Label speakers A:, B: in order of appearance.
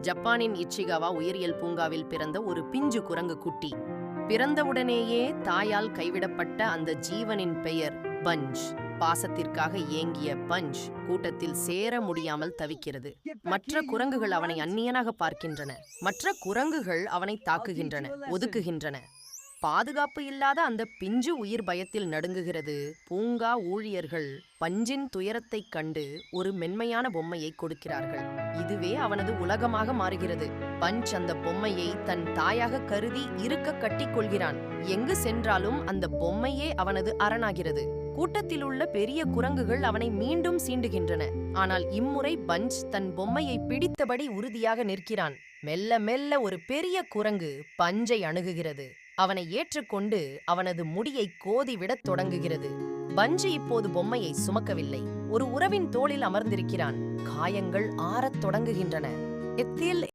A: ஜப்பானின் இச்சிகாவா உயிரியல் பூங்காவில் பிறந்த ஒரு பிஞ்சு குரங்கு குட்டி. பிறந்தவுடனேயே தாயால் கைவிடப்பட்ட அந்த ஜீவனின் பெயர் பஞ்ச். பாசத்திற்காக ஏங்கிய பஞ்ச் கூட்டத்தில் சேர முடியாமல் தவிக்கிறது. மற்ற குரங்குகள் அவனை அந்நியனாக பார்க்கின்றன. மற்ற குரங்குகள் அவனை தாக்குகின்றன, ஒதுக்குகின்றன. பாதுகாப்பு இல்லாத அந்த பிஞ்சு உயிர் பயத்தில் நடுங்குகிறது. பூங்கா ஊழியர்கள் பஞ்சின் துயரத்தைக் கண்டு ஒரு மென்மையான பொம்மையை கொடுக்கிறார்கள். இதுவே அவனது உலகமாக மாறுகிறது. பஞ்ச் அந்த பொம்மையை தன் தாயாக கருதி இருக்க கட்டிக் கொள்கிறான். எங்கு சென்றாலும் அந்த பொம்மையே அவனது அரணாகிறது. கூட்டத்தில் உள்ள பெரிய குரங்குகள் அவனை மீண்டும் சீண்டுகின்றன. ஆனால் இம்முறை பஞ்ச் தன் பொம்மையை பிடித்தபடி உறுதியாக நிற்கிறான். மெல்ல மெல்ல ஒரு பெரிய குரங்கு பஞ்சை அணுகுகிறது. அவனை ஏற்றுக்கொண்டு அவனது முடியை கோதிவிடத் தொடங்குகிறது. பஞ்சு இப்போது பொம்மையை சுமக்கவில்லை. ஒரு உறவின் தோளில் அமர்ந்திருக்கிறான். காயங்கள் ஆறத் தொடங்குகின்றன.